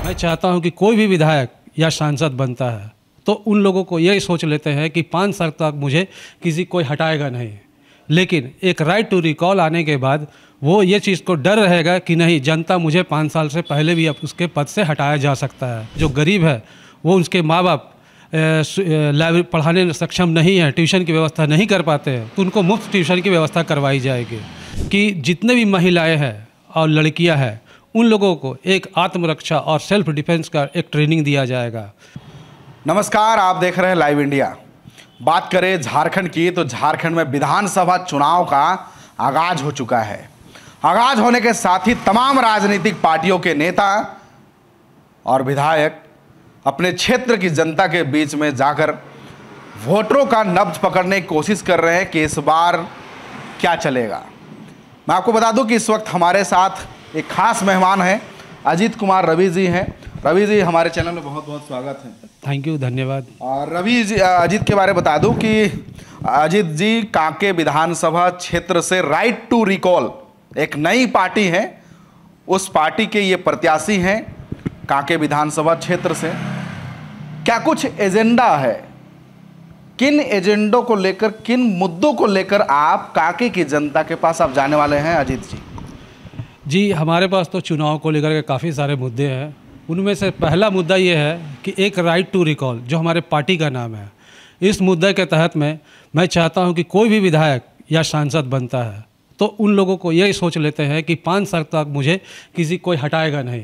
मैं चाहता हूं कि कोई भी विधायक या सांसद बनता है तो उन लोगों को यही सोच लेते हैं कि 5 साल तक मुझे किसी कोई हटाएगा नहीं, लेकिन एक राइट टू रिकॉल आने के बाद वो ये चीज़ को डर रहेगा कि नहीं, जनता मुझे 5 साल से पहले भी अब उसके पद से हटाया जा सकता है। जो गरीब है वो उसके माँ बाप लाइब्रेरी पढ़ाने में सक्षम नहीं है, ट्यूशन की व्यवस्था नहीं कर पाते हैं, तो उनको मुफ्त ट्यूशन की व्यवस्था करवाई जाएगी। कि जितने भी महिलाएं हैं और लड़कियां हैं उन लोगों को एक आत्मरक्षा और सेल्फ डिफेंस का एक ट्रेनिंग दिया जाएगा। नमस्कार, आप देख रहे हैं लाइव इंडिया। बात करें झारखंड की तो झारखंड में विधानसभा चुनाव का आगाज हो चुका है। आगाज होने के साथ ही तमाम राजनीतिक पार्टियों के नेता और विधायक अपने क्षेत्र की जनता के बीच में जाकर वोटरों का नब्ज पकड़ने की कोशिश कर रहे हैं कि इस बार क्या चलेगा। मैं आपको बता दूं कि इस वक्त हमारे साथ एक खास मेहमान हैं, अजीत कुमार रवि जी हैं। रवि जी, हमारे चैनल में बहुत बहुत स्वागत है। थैंक यू, धन्यवाद। और रवि जी, अजीत के बारे में बता दूं कि अजीत जी कांके विधानसभा क्षेत्र से राइट टू रिकॉल एक नई पार्टी है, उस पार्टी के ये प्रत्याशी हैं कांके विधानसभा क्षेत्र से। क्या कुछ एजेंडा है, किन एजेंडों को लेकर, किन मुद्दों को लेकर आप कांके की जनता के पास आप जाने वाले हैं अजीत जी? जी, हमारे पास तो चुनाव को लेकर के काफ़ी सारे मुद्दे हैं। उनमें से पहला मुद्दा ये है कि एक राइट टू रिकॉल जो हमारे पार्टी का नाम है, इस मुद्दे के तहत मैं चाहता हूं कि कोई भी विधायक या सांसद बनता है तो उन लोगों को यही सोच लेते हैं कि 5 साल तक मुझे किसी कोई हटाएगा नहीं,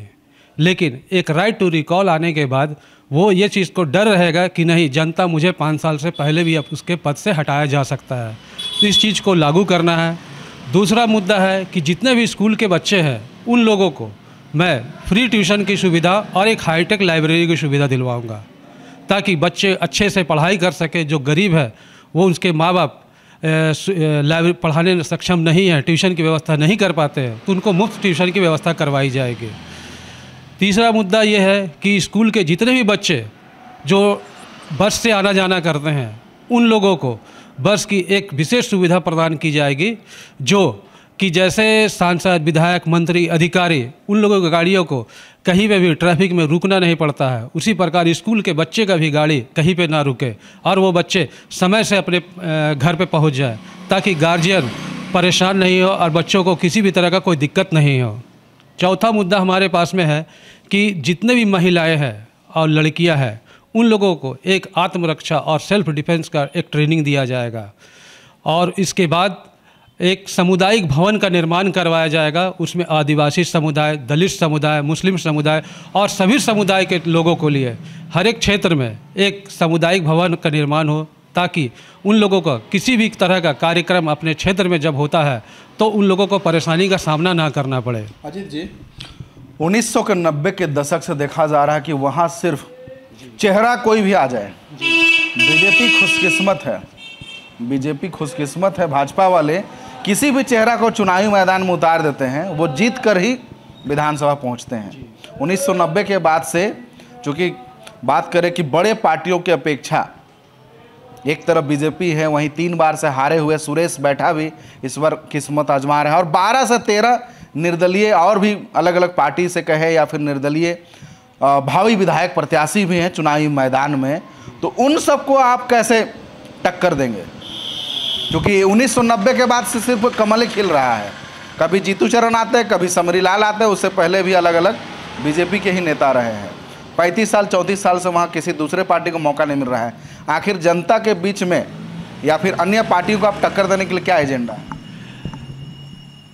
लेकिन एक राइट टू रिकॉल आने के बाद वो ये चीज़ को डर रहेगा कि नहीं, जनता मुझे 5 साल से पहले भी अब उसके पद से हटाया जा सकता है, तो इस चीज़ को लागू करना है। दूसरा मुद्दा है कि जितने भी स्कूल के बच्चे हैं उन लोगों को मैं फ्री ट्यूशन की सुविधा और एक हाईटेक लाइब्रेरी की सुविधा दिलवाऊंगा, ताकि बच्चे अच्छे से पढ़ाई कर सके। जो गरीब है वो उसके माँ बाप लाइब्रेरी पढ़ाने में सक्षम नहीं है, ट्यूशन की व्यवस्था नहीं कर पाते हैं, तो उनको मुफ्त ट्यूशन की व्यवस्था करवाई जाएगी। तीसरा मुद्दा ये है कि स्कूल के जितने भी बच्चे जो बस से आना जाना करते हैं उन लोगों को बस की एक विशेष सुविधा प्रदान की जाएगी, जो कि जैसे सांसद, विधायक, मंत्री, अधिकारी उन लोगों की गाड़ियों को कहीं पे भी ट्रैफिक में रुकना नहीं पड़ता है, उसी प्रकार स्कूल के बच्चे का भी गाड़ी कहीं पे ना रुके और वो बच्चे समय से अपने घर पे पहुंच जाए, ताकि गार्जियन परेशान नहीं हो और बच्चों को किसी भी तरह का कोई दिक्कत नहीं हो। चौथा मुद्दा हमारे पास में है कि जितने भी महिलाएँ हैं और लड़कियाँ हैं उन लोगों को एक आत्मरक्षा और सेल्फ डिफेंस का एक ट्रेनिंग दिया जाएगा, और इसके बाद एक सामुदायिक भवन का निर्माण करवाया जाएगा। उसमें आदिवासी समुदाय, दलित समुदाय, मुस्लिम समुदाय और सभी समुदाय के लोगों को लिए हर एक क्षेत्र में एक सामुदायिक भवन का निर्माण हो, ताकि उन लोगों को किसी भी तरह का कार्यक्रम अपने क्षेत्र में जब होता है तो उन लोगों को परेशानी का सामना ना करना पड़े। अजीत जी, 1990 के दशक से देखा जा रहा है कि वहाँ सिर्फ चेहरा कोई भी आ जाए, बीजेपी खुशकिस्मत है, बीजेपी खुशकिस्मत है। भाजपा वाले किसी भी चेहरा को चुनावी मैदान में उतार देते हैं, वो जीत कर ही विधानसभा पहुंचते हैं। 1990 के बाद से, चूँकि बात करें कि बड़े पार्टियों की अपेक्षा एक तरफ बीजेपी है, वहीं 3 बार से हारे हुए सुरेश बैठा भी इस बार किस्मत आजमा रहे हैं, और 12 से 13 निर्दलीय और भी अलग अलग पार्टी से कहे या फिर निर्दलीय भावी विधायक प्रत्याशी भी हैं चुनावी मैदान में। तो उन सबको आप कैसे टक्कर देंगे? क्योंकि 1990 के बाद से सिर्फ कमल खिल रहा है, कभी जीतू चरण आते हैं, कभी समरी लाल आते हैं, उससे पहले भी अलग अलग बीजेपी के ही नेता रहे हैं। 35 साल 34 साल से वहाँ किसी दूसरे पार्टी को मौका नहीं मिल रहा है। आखिर जनता के बीच में या फिर अन्य पार्टियों को आप टक्कर देने के लिए क्या एजेंडा है?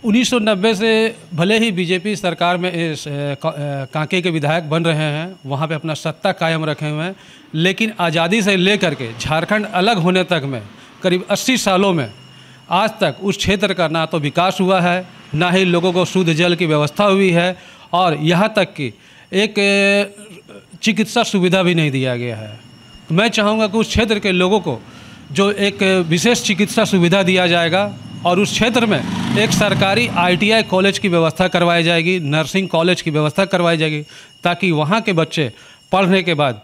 1990 से भले ही बीजेपी सरकार में कांके के विधायक बन रहे हैं, वहाँ पे अपना सत्ता कायम रखे हुए हैं, लेकिन आज़ादी से लेकर के झारखंड अलग होने तक में करीब 80 सालों में आज तक उस क्षेत्र का ना तो विकास हुआ है, ना ही लोगों को शुद्ध जल की व्यवस्था हुई है, और यहाँ तक कि एक चिकित्सा सुविधा भी नहीं दिया गया है। तो मैं चाहूँगा कि उस क्षेत्र के लोगों को जो एक विशेष चिकित्सा सुविधा दिया जाएगा, और उस क्षेत्र में एक सरकारी ITI कॉलेज की व्यवस्था करवाई जाएगी, नर्सिंग कॉलेज की व्यवस्था करवाई जाएगी, ताकि वहाँ के बच्चे पढ़ने के बाद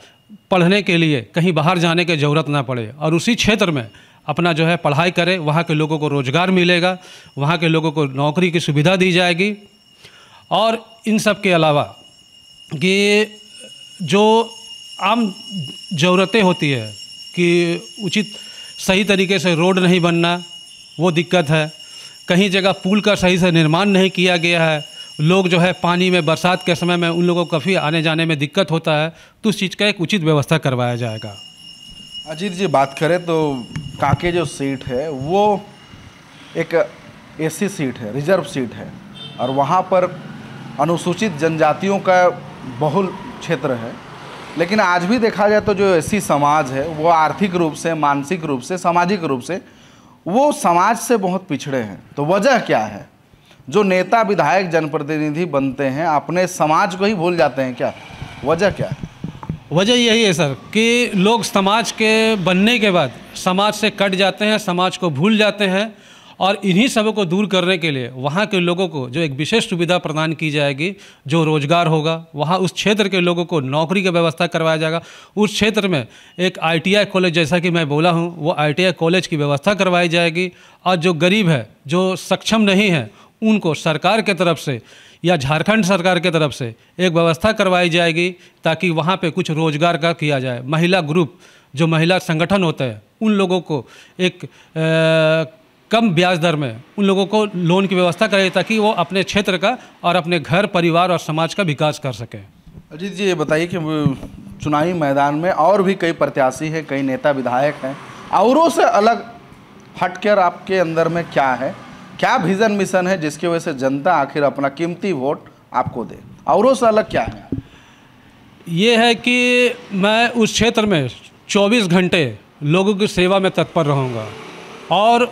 पढ़ने के लिए कहीं बाहर जाने की ज़रूरत ना पड़े, और उसी क्षेत्र में अपना जो है पढ़ाई करें। वहाँ के लोगों को रोज़गार मिलेगा, वहाँ के लोगों को नौकरी की सुविधा दी जाएगी। और इन सब के अलावा कि जो आम ज़रूरतें होती है कि उचित सही तरीके से रोड नहीं बनना, वो दिक्कत है। कहीं जगह पुल का सही से निर्माण नहीं किया गया है, लोग जो है पानी में बरसात के समय में उन लोगों को काफ़ी आने जाने में दिक्कत होता है, तो उस चीज़ का एक उचित व्यवस्था करवाया जाएगा। अजीत जी, बात करें तो कांके जो सीट है वो एक एसी सीट है, रिजर्व सीट है, और वहाँ पर अनुसूचित जनजातियों का बहुल क्षेत्र है। लेकिन आज भी देखा जाए तो जो एसी समाज है वो आर्थिक रूप से, मानसिक रूप से, सामाजिक रूप से वो समाज से बहुत पिछड़े हैं। तो वजह क्या है? जो नेता विधायक जनप्रतिनिधि बनते हैं अपने समाज को ही भूल जाते हैं क्या? वजह क्या है? वजह यही है सर कि लोग समाज के बनने के बाद समाज से कट जाते हैं, समाज को भूल जाते हैं, और इन्हीं सबों को दूर करने के लिए वहाँ के लोगों को जो एक विशेष सुविधा प्रदान की जाएगी, जो रोजगार होगा, वहाँ उस क्षेत्र के लोगों को नौकरी की व्यवस्था करवाया जाएगा। उस क्षेत्र में एक ITI कॉलेज, जैसा कि मैं बोला हूँ, वो ITI कॉलेज की व्यवस्था करवाई जाएगी। और जो गरीब है, जो सक्षम नहीं है, उनको सरकार के तरफ से या झारखंड सरकार के तरफ से एक व्यवस्था करवाई जाएगी ताकि वहाँ पे कुछ रोजगार का किया जाए। महिला ग्रुप, जो महिला संगठन होते हैं, उन लोगों को एक कम ब्याज दर में उन लोगों को लोन की व्यवस्था करें ताकि वो अपने क्षेत्र का और अपने घर, परिवार और समाज का विकास कर सकें। अजीत जी, ये बताइए कि चुनावी मैदान में और भी कई प्रत्याशी हैं, कई नेता विधायक हैं, औरों से अलग हटकर आपके अंदर में क्या है, क्या विजन मिशन है जिसकी वजह से जनता आखिर अपना कीमती वोट आपको दे? औरों से अलग क्या है? ये है कि मैं उस क्षेत्र में 24 घंटे लोगों की सेवा में तत्पर रहूँगा, और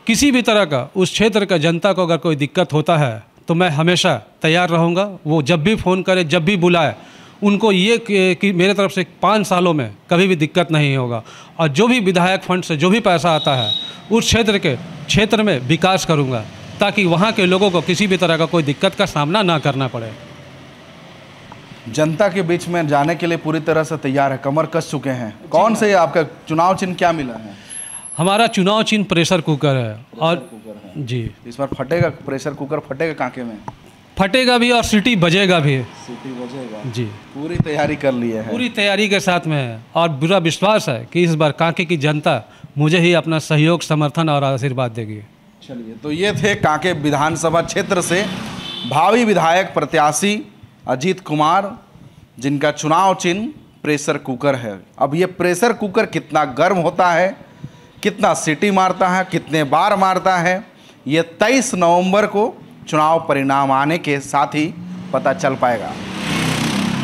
किसी भी तरह का उस क्षेत्र का जनता को अगर कोई दिक्कत होता है तो मैं हमेशा तैयार रहूँगा। वो जब भी फ़ोन करे, जब भी बुलाए, उनको ये कि मेरे तरफ से 5 सालों में कभी भी दिक्कत नहीं होगा, और जो भी विधायक फंड से जो भी पैसा आता है उस क्षेत्र में विकास करूँगा ताकि वहाँ के लोगों को किसी भी तरह का कोई दिक्कत का सामना ना करना पड़े। जनता के बीच में जाने के लिए पूरी तरह से तैयार है, कमर कस चुके हैं। कौन से आपका चुनाव चिन्ह क्या मिला है? हमारा चुनाव चिन्ह प्रेशर कुकर है। और कुकर है जी, इस बार फटेगा, प्रेशर कुकर फटेगा कांके में? फटेगा भी और सीटी बजेगा भी। सीटी बजेगा जी, पूरी तैयारी कर ली है। पूरी तैयारी के साथ में है, और पूरा विश्वास है कि इस बार कांके की जनता मुझे ही अपना सहयोग, समर्थन और आशीर्वाद देगी। चलिए, तो ये थे कांके विधानसभा क्षेत्र से भावी विधायक प्रत्याशी अजीत कुमार, जिनका चुनाव चिन्ह प्रेशर कुकर है। अब ये प्रेशर कुकर कितना गर्म होता है, कितना सीटी मारता है, कितने बार मारता है, ये 23 नवंबर को चुनाव परिणाम आने के साथ ही पता चल पाएगा।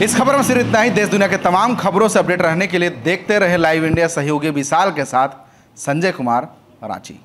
इस खबर में सिर्फ इतना ही। देश दुनिया के तमाम खबरों से अपडेट रहने के लिए देखते रहे लाइव इंडिया। सहयोगी विशाल के साथ संजय कुमार, रांची।